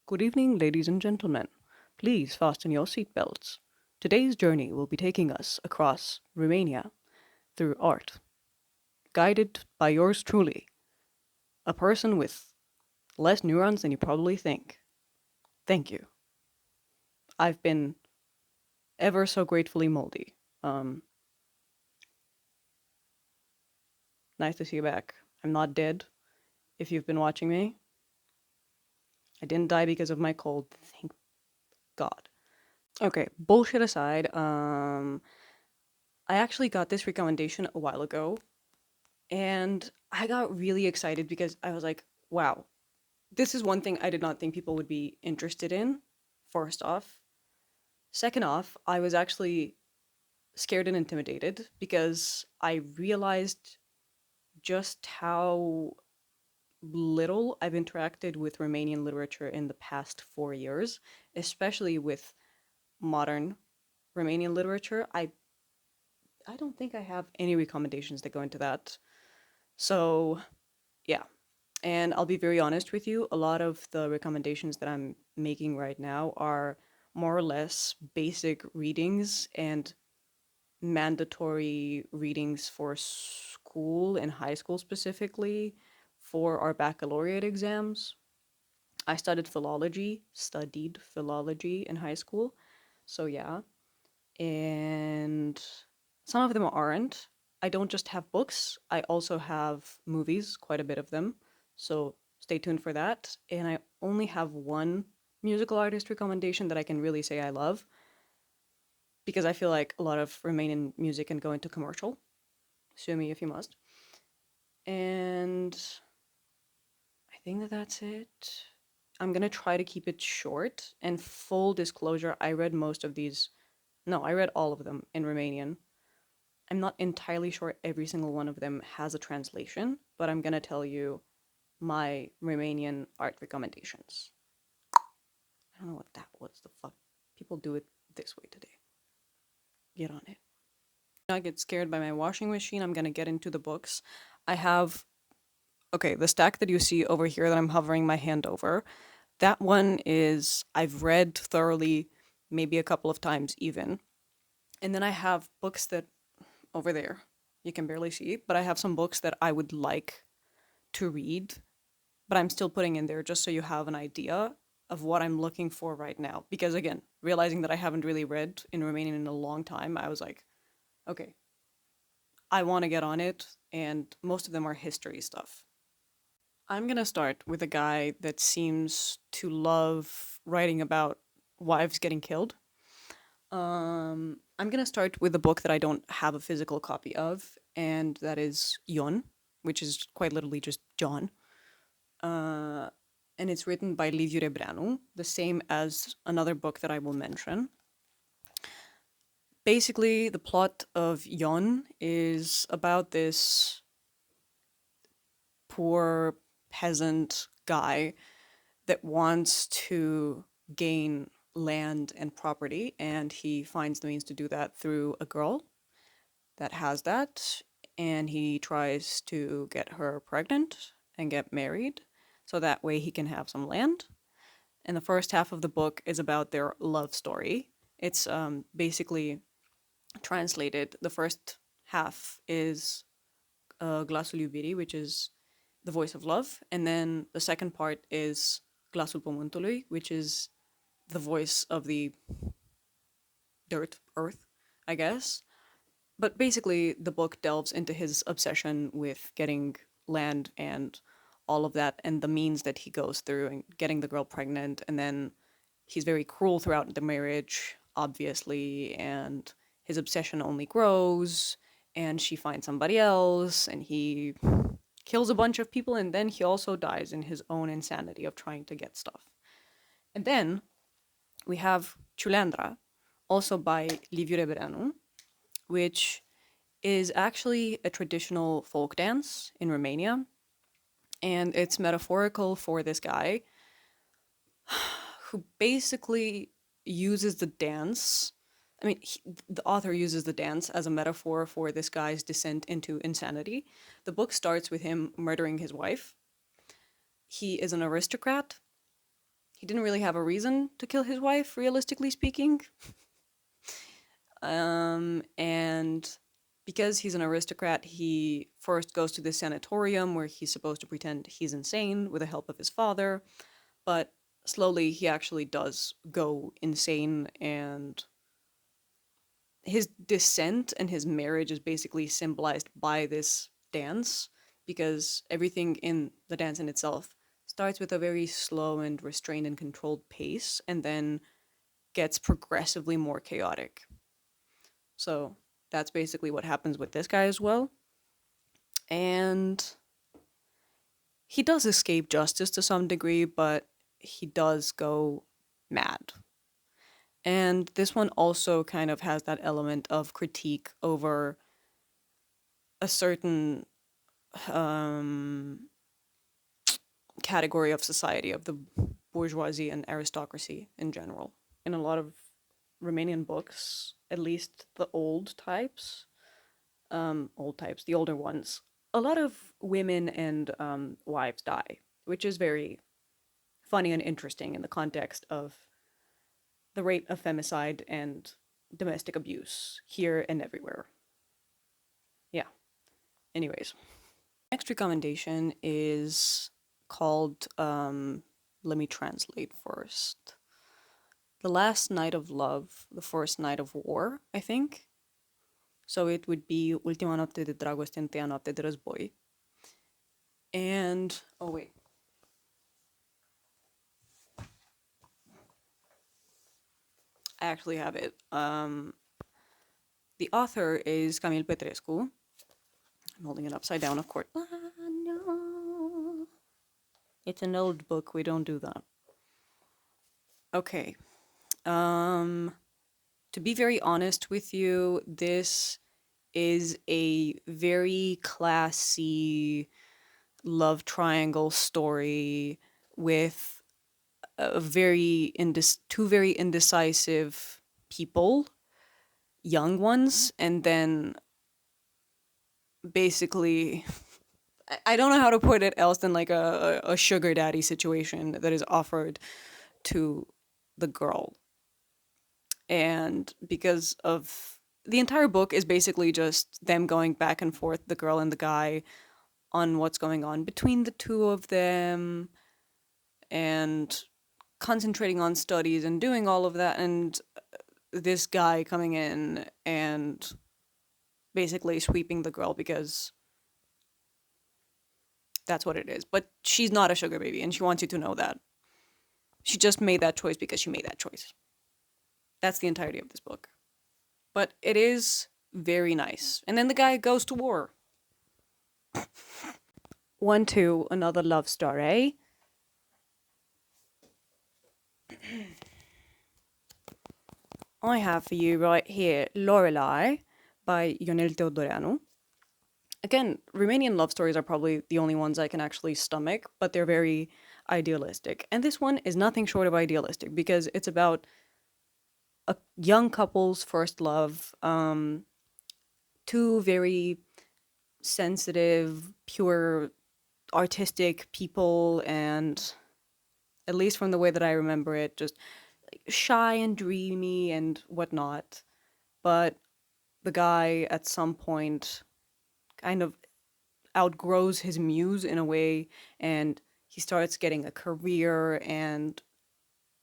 Good evening, ladies and gentlemen. Please fasten your seatbelts. Today's journey will be taking us across Romania through art, guided by yours truly, a person with less neurons than you probably think. Thank you. I've been ever so gratefully moldy. Um, Nice to see you back. I'm not dead. If you've been watching me, I didn't die because of my cold. Thank God. Okay, bullshit aside, I actually got this recommendation a while ago. And I got really excited because I was like, wow, this is one thing I did not think people would be interested in, first off. Second off, I was actually scared and intimidated because I realized just how little I've interacted with Romanian literature in the past 4 years, especially with modern Romanian literature. I don't think I have any recommendations that go into that. So, yeah, and I'll be very honest with you, a lot of the recommendations that I'm making right now are more or less basic readings and mandatory readings for school and high school specifically for our baccalaureate exams. I studied philology in high school. So yeah, and some of them aren't. I don't just have books, I also have movies, quite a bit of them. So stay tuned for that. And I only have one musical artist recommendation that I can really say I love because I feel like a lot of Romanian music can go into commercial. Sue me if you must. And I think that that's it. I'm gonna try to keep it short. And full disclosure, I read most of these. No, I read all of them in Romanian. I'm not entirely sure every single one of them has a translation, but I'm gonna tell you my Romanian art recommendations. I don't know what that was. The fuck? People do it this way today. Get on it. I get scared by my washing machine. I'm gonna get into the books. I have, okay, the stack that you see over here that I'm hovering my hand over. That one is, I've read thoroughly, maybe a couple of times even. And then I have books that, over there, you can barely see, but I have some books that I would like to read, but I'm still putting in there just so you have an idea of what I'm looking for right now. Because again, realizing that I haven't really read in Romanian in a long time, I was like, okay, I want to get on it, and most of them are history stuff. I'm gonna start with a guy that seems to love writing about wives getting killed. I'm gonna start with a book that I don't have a physical copy of, and that is Ion, which is quite literally just John. Uh, and it's written by Liviu Rebreanu, the same as another book that I will mention. Basically, the plot of Yon is about this poor peasant guy that wants to gain land and property, and he finds the means to do that through a girl that has that, and he tries to get her pregnant and get married so that way he can have some land. And the first half of the book is about their love story. It's basically translated. The first half is Glasul Iubirii, which is the voice of love, and then the second part is Glasul Pământului, which is the voice of the dirt, earth, I guess. But basically, the book delves into his obsession with getting land and all of that, and the means that he goes through and getting the girl pregnant, and then he's very cruel throughout the marriage, obviously, and his obsession only grows, and she finds somebody else, and he kills a bunch of people, and then he also dies in his own insanity of trying to get stuff. And then we have Ciuleandra, also by Liviu Rebreanu, which is actually a traditional folk dance in Romania, and it's metaphorical for this guy who basically uses the dance. I mean, the author uses the dance as a metaphor for this guy's descent into insanity. The book starts with him murdering his wife. He is an aristocrat, he didn't really have a reason to kill his wife, realistically speaking. And because he's an aristocrat, he first goes to this sanatorium where he's supposed to pretend he's insane with the help of his father, but slowly he actually does go insane, and his descent and his marriage is basically symbolized by this dance, because everything in the dance in itself starts with a very slow and restrained and controlled pace and then gets progressively more chaotic. So that's basically what happens with this guy as well. And he does escape justice to some degree, but he does go mad. And this one also kind of has that element of critique over a certain um, category of society, of the bourgeoisie and aristocracy in general. In a lot of Romanian books, at least the the older ones, a lot of women and wives die, which is very funny and interesting in the context of the rate of femicide and domestic abuse here and everywhere. Yeah. Anyways, next recommendation is called, let me translate first. The Last Night of Love, the First Night of War, I think. So it would be Ultima notte de dragoste, întâia noapte de război. And, oh wait. I actually have it. The author is Camil Petrescu. I'm holding it upside down, of course. No. It's an old book. We don't do that. Okay. To be very honest with you, this is a very classy love triangle story with two very indecisive people, young ones, and then basically I don't know how to put it else than like a sugar daddy situation that is offered to the girl. And because of the entire book is basically just them going back and forth, the girl and the guy, on what's going on between the two of them, and concentrating on studies and doing all of that, and this guy coming in and basically sweeping the girl because that's what it is. But she's not a sugar baby, and she wants you to know that. She just made that choice because she made that choice. That's the entirety of this book. But it is very nice. And then the guy goes to war. One to another love story. I have for you right here Lorelei by Ionel Teodoreanu. Again, Romanian love stories are probably the only ones I can actually stomach, but they're very idealistic. And this one is nothing short of idealistic because it's about a young couple's first love, two very sensitive, pure, artistic people, and at least from the way that I remember it, just like shy and dreamy and whatnot. But the guy at some point kind of outgrows his muse in a way, and he starts getting a career and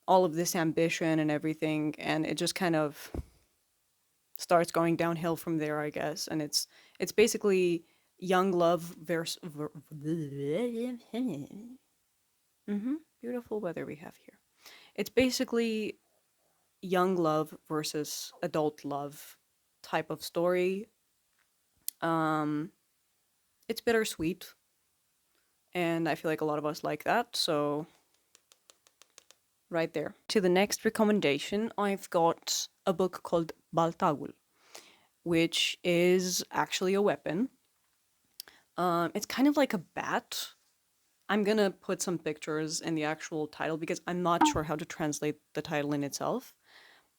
all of this ambition and everything, and it just kind of starts going downhill from there, I guess. And it's basically young love versus beautiful weather we have here. It's basically young love versus adult love type of story. Um, it's bittersweet, and I feel like a lot of us like that. So, right there. To the next recommendation, I've got a book called Baltagul, which is actually a weapon. It's kind of like a bat. I'm gonna put some pictures in the actual title because I'm not sure how to translate the title in itself.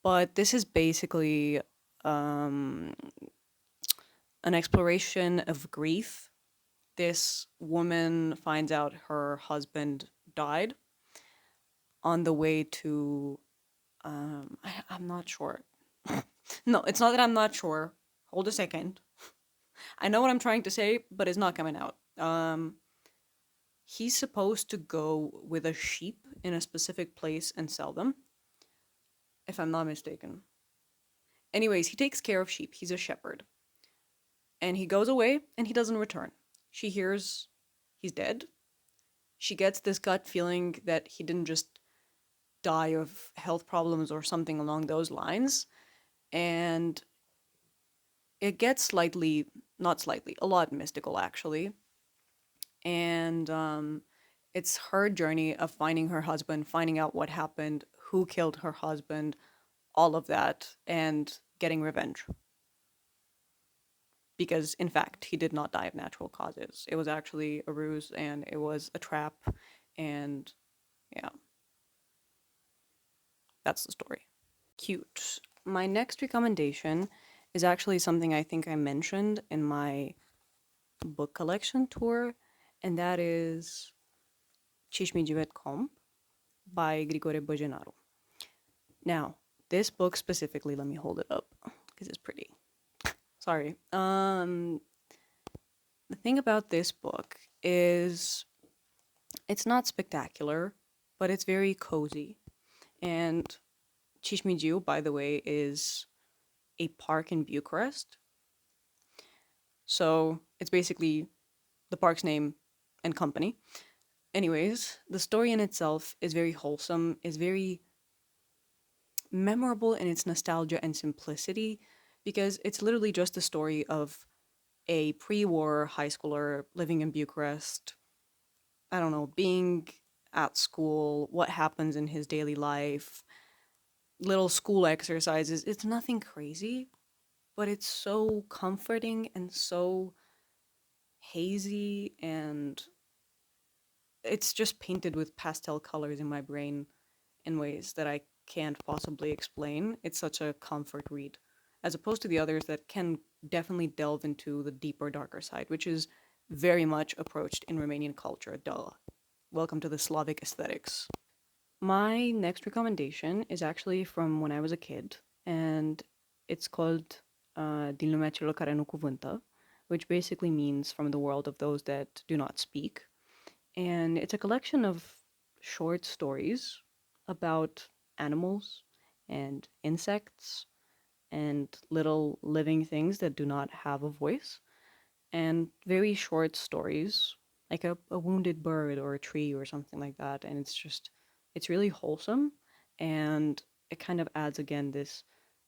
But this is basically um, an exploration of grief. This woman finds out her husband died on the way to I'm not sure. No, it's not that I'm not sure. Hold a second. I know what I'm trying to say, but it's not coming out. He's supposed to go with a sheep in a specific place and sell them, if I'm not mistaken. Anyways, he takes care of sheep. He's a shepherd. And he goes away and he doesn't return. She hears he's dead. She gets this gut feeling that he didn't just die of health problems or something along those lines. And it gets slightly, not slightly, a lot mystical actually. And it's her journey of finding her husband, finding out what happened, who killed her husband, all of that, and getting revenge. Because, in fact, he did not die of natural causes. It was actually a ruse and it was a trap. And yeah, that's the story. Cute. My next recommendation is actually something I think I mentioned in my book collection tour, and that is Cishmijivet.com by Grigore Bojanaro. Now, this book specifically, let me hold it up because it's pretty. Sorry. The thing about this book is it's not spectacular, but it's very cozy. And Cishmiju, by the way, is a park in Bucharest. So it's basically the park's name and company. Anyways, the story in itself is very wholesome, is very memorable in its nostalgia and simplicity, because it's literally just the story of a pre-war high schooler living in Bucharest, I don't know, being at school, what happens in his daily life, little school exercises. It's nothing crazy, but it's so comforting and so hazy, and it's just painted with pastel colors in my brain in ways that I can't possibly explain. It's such a comfort read, as opposed to the others that can definitely delve into the deeper, darker side, which is very much approached in Romanian culture. Duh. Welcome to the Slavic aesthetics. My next recommendation is actually from when I was a kid, and it's called Din lumea celor care nu cuvântă, which basically means from the world of those that do not speak. And it's a collection of short stories about animals and insects and little living things that do not have a voice, and very short stories, like a wounded bird or a tree or something like that. And it's really wholesome, and it kind of adds again this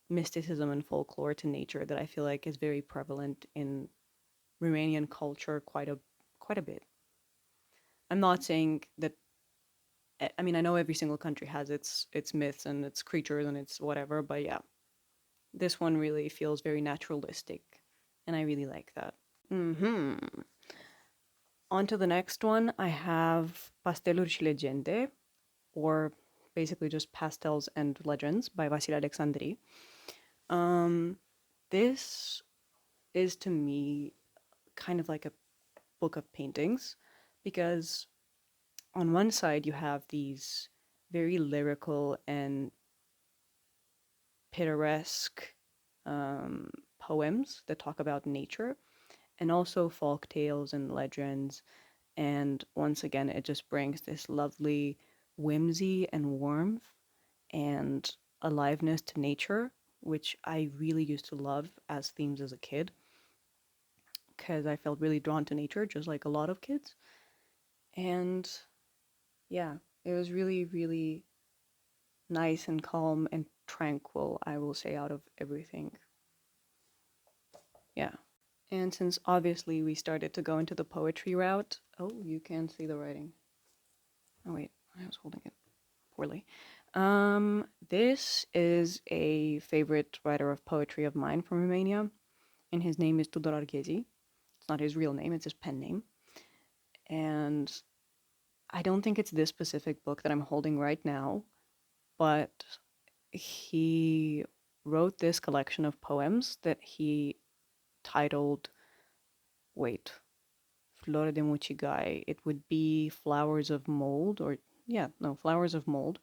mysticism and folklore to nature that I feel like is very prevalent in Romanian culture quite a bit. I'm not saying that. I mean, I know every single country has its myths and its creatures and its whatever, but yeah, this one really feels very naturalistic, and I really like that. Mm-hmm. On to the next one, I have Pasteluri și Legende, or basically just Pastels and Legends by Vasile Alexandri. This is to me kind of like a book of paintings, because on one side you have these very lyrical and pittoresque poems that talk about nature, and also folk tales and legends. And once again, it just brings this lovely whimsy and warmth and aliveness to nature, which I really used to love as themes as a kid, because I felt really drawn to nature, just like a lot of kids. And yeah, it was really, really nice and calm and tranquil, I will say, out of everything. Yeah. And since obviously we started to go into the poetry route, oh, you can see the writing. Oh, wait, I was holding it poorly. This is a favorite writer of poetry of mine from Romania, and his name is Tudor Arghezi. It's not his real name, it's his pen name. And I don't think it's this specific book that I'm holding right now, but he wrote this collection of poems that he titled, wait, Flore de Mucigai. It would be Flowers of Mold, or yeah, no, Flowers of Mold,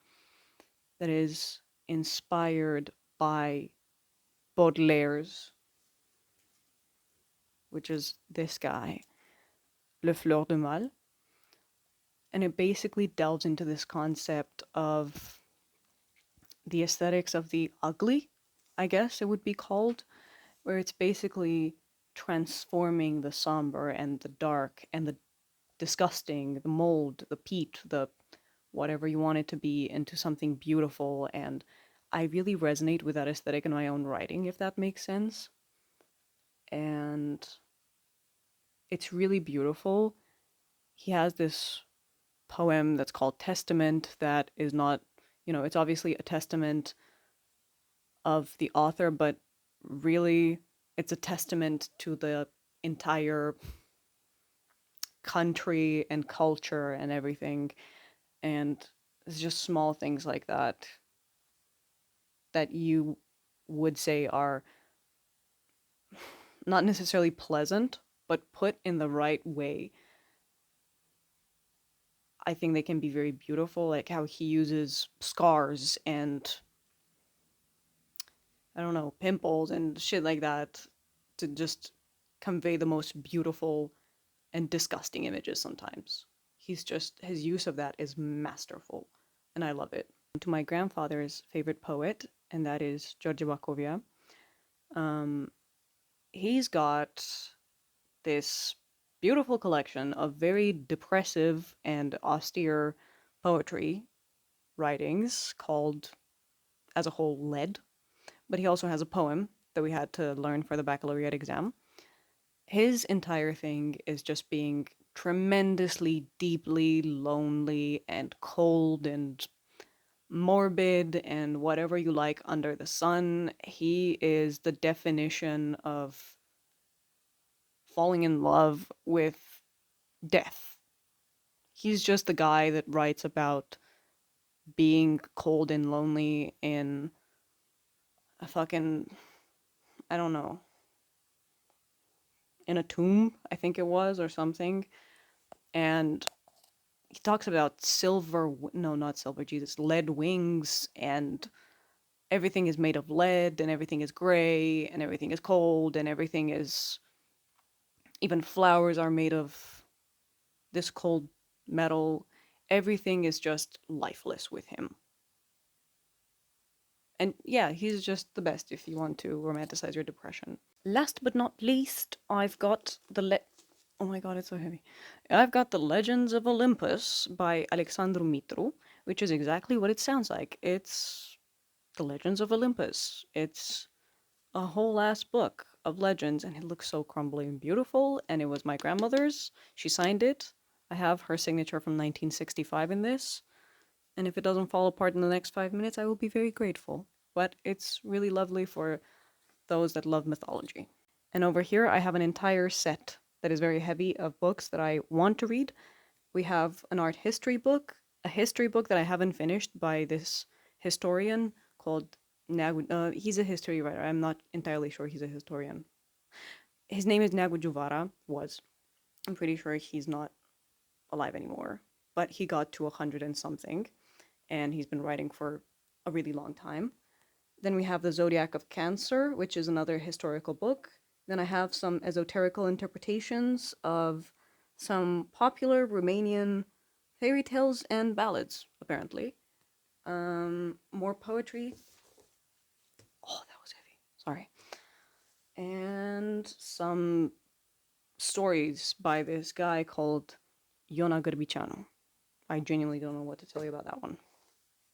that is inspired by Baudelaire's, which is this guy, Le Fleur de Mal. And it basically delves into this concept of the aesthetics of the ugly, I guess it would be called, where it's basically transforming the somber and the dark and the disgusting, the mold, the peat, the whatever you want it to be, into something beautiful. And I really resonate with that aesthetic in my own writing, if that makes sense. And it's really beautiful. He has this poem that's called Testament that is not, it's obviously a testament of the author, but really it's a testament to the entire country and culture and everything. And it's just small things like that that you would say are not necessarily pleasant, but put in the right way. I think they can be very beautiful, like how he uses scars and I don't know, pimples and shit like that to just convey the most beautiful and disgusting images sometimes. His use of that is masterful, and I love it. To my grandfather's favorite poet, and that is George Bakovia. Um, he's got this beautiful collection of very depressive and austere poetry writings called, as a whole, Lead. But he also has a poem that we had to learn for the baccalaureate exam. His entire thing is just being tremendously, deeply lonely and cold and morbid and whatever you like under the sun. He is the definition of falling in love with death. He's just the guy that writes about being cold and lonely in a fucking, I don't know, in a tomb, I think it was, or something. And he talks about no, not silver, Jesus, lead wings, and everything is made of lead, and everything is gray, and everything is cold, and everything is, even flowers are made of this cold metal. Everything is just lifeless with him. And yeah, he's just the best if you want to romanticize your depression. Last but not least, I've got oh my god, it's so heavy. I've got The Legends of Olympus by Alexandru Mitru, which is exactly what it sounds like. It's The Legends of Olympus. It's a whole ass book of legends, and it looks so crumbly and beautiful, and it was my grandmother's. She signed it. I have her signature from 1965 in this, and if it doesn't fall apart in the next 5 minutes, I will be very grateful. But it's really lovely for those that love mythology. And over here, I have an entire set that is very heavy of books that I want to read. We have an art history book, a history book that I haven't finished by this historian called he's a history writer. I'm not entirely sure he's a historian. His name is Nagu Juvara, was. I'm pretty sure he's not alive anymore, but he got to 100 and something, and he's been writing for a really long time. Then we have The Zodiac of Cancer, which is another historical book. Then I have some esoterical interpretations of some popular Romanian fairy tales and ballads, apparently. More poetry. Oh, that was heavy. Sorry. And some stories by this guy called Iona Gârbiceanu. I genuinely don't know what to tell you about that one.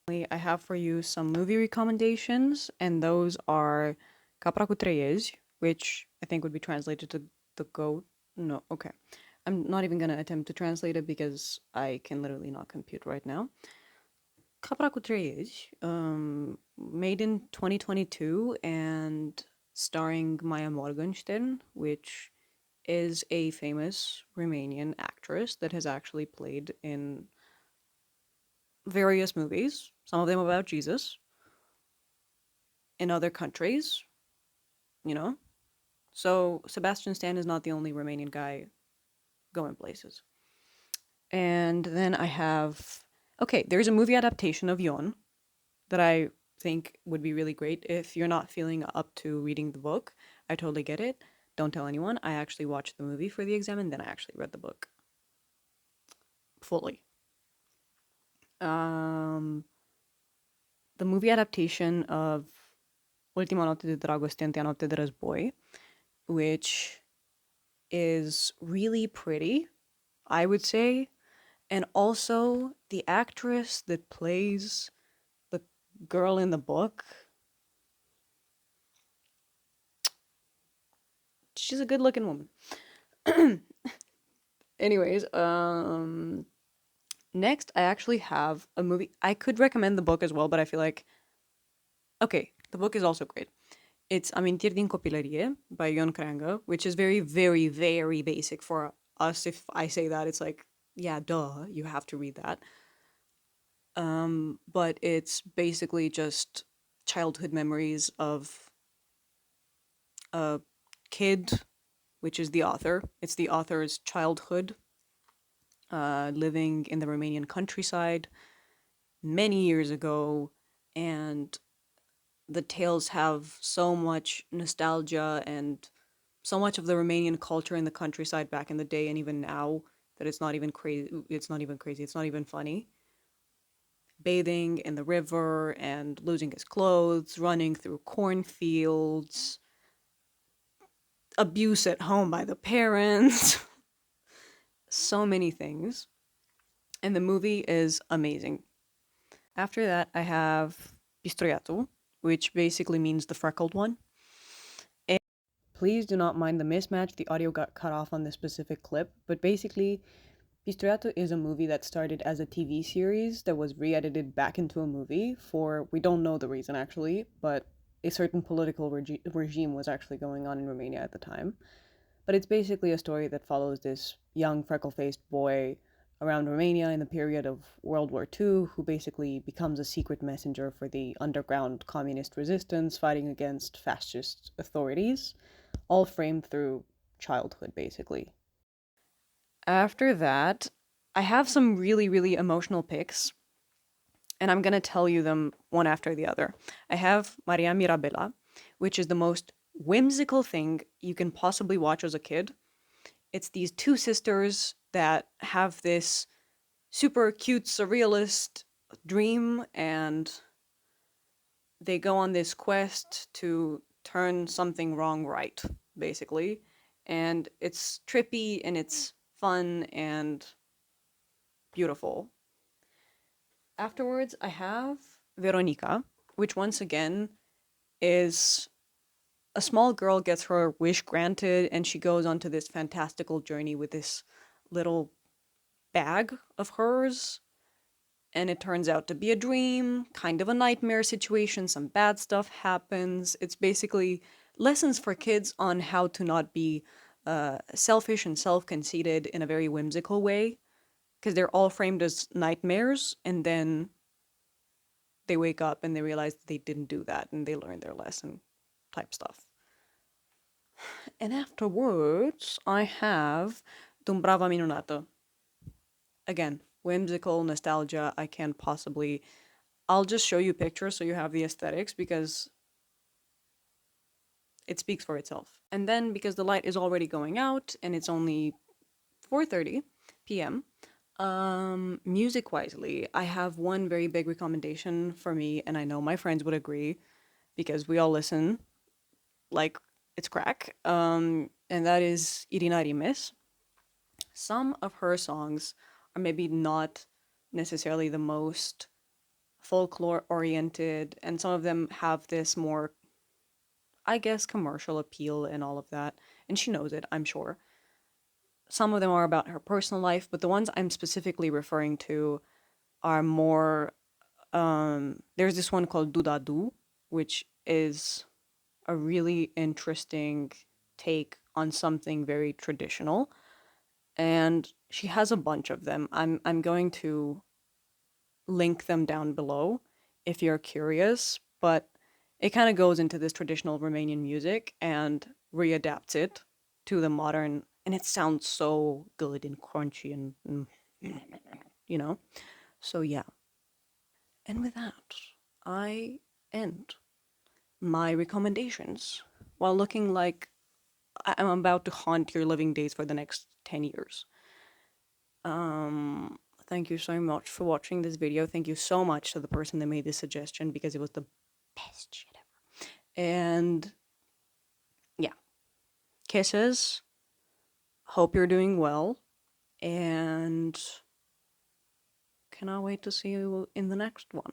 I have for you some movie recommendations, and those are Capra cu Treiezi, which I think would be translated to the goat. No, okay. I'm not even gonna attempt to translate it because I can literally not compute right now. Capra cu Treiezi, made in 2022 and starring Maya Morgenstern, which is a famous Romanian actress that has actually played in various movies, some of them about Jesus, in other countries, you know? So Sebastian Stan is not the only Romanian guy going places. And then I have Okay, there's a movie adaptation of Yon that I think would be really great if you're not feeling up to reading the book. I totally get it. Don't tell anyone. I actually watched the movie for the exam and then I actually read the book fully. Um, the movie adaptation of Ultima Notte de Dragoste and Notte de Război, which is really pretty, I would say. And also, the actress that plays the girl in the book, she's a good looking woman. Anyways, next I actually have a movie. I could recommend the book as well, but I feel like, okay, the book is also great. It's Amintir din Copilărie by Ion Creangă, which is very, very, very basic for us. If I say that, it's like, yeah, duh, you have to read that. But it's basically just childhood memories of a kid, which is the author. It's the author's childhood, living in the Romanian countryside many years ago, and the tales have so much nostalgia and so much of the Romanian culture in the countryside back in the day and even now that it's not even crazy. It's not even crazy. It's not even funny. Bathing in the river and losing his clothes, running through cornfields, abuse at home by the parents, so many things. And the movie is amazing. After that, I have Pistroiatul, which basically means the freckled one. And please do not mind the mismatch. The audio got cut off on this specific clip, but basically, Pistroiatul is a movie that started as a TV series that was re-edited back into a movie for, we don't know the reason actually, but a certain political regime was actually going on in Romania at the time. But it's basically a story that follows this young freckle faced boy around Romania in the period of World War II who basically becomes a secret messenger for the underground communist resistance fighting against fascist authorities, all framed through childhood basically. After that, I have some really, really emotional picks, and I'm gonna tell you them one after the other. I have Maria Mirabela, which is the most whimsical thing you can possibly watch as a kid. It's these two sisters that have this super cute surrealist dream and they go on this quest to turn something wrong right, basically. And it's trippy and it's fun and beautiful. Afterwards, I have Veronica, which once again is a small girl gets her wish granted and she goes onto this fantastical journey with this little bag of hers, and it turns out to be a dream, kind of a nightmare situation. Some bad stuff happens. It's basically lessons for kids on how to not be selfish and self conceited in a very whimsical way, because they're all framed as nightmares, and then they wake up and they realize that they didn't do that and they learn their lesson type stuff. And afterwards, I have Dumbrava Minunată. Again, whimsical nostalgia. I can't possibly. I'll just show you pictures so you have the aesthetics because it speaks for itself. And then because the light is already going out and it's only 4:30 p.m. Music wisely, I have one very big recommendation for me, and I know my friends would agree because we all listen like it's crack. And that is Irina Rimes. Some of her songs are maybe not necessarily the most folklore oriented, and some of them have this more, I guess, commercial appeal and all of that. And she knows it, I'm sure. Some of them are about her personal life, but the ones I'm specifically referring to are more. There's this one called Dudadu, which is a really interesting take on something very traditional. And she has a bunch of them. I'm going to link them down below if you're curious, but it kind of goes into this traditional Romanian music and readapts it to the modern, and it sounds so good and crunchy and you know. So yeah. And with that, I end my recommendations while looking like I'm about to haunt your living days for the next 10 years. Um, Thank you so much for watching this video. Thank you so much to the person that made this suggestion because it was the best shit ever. And yeah, kisses. Hope you're doing well. And cannot wait to see you in the next one.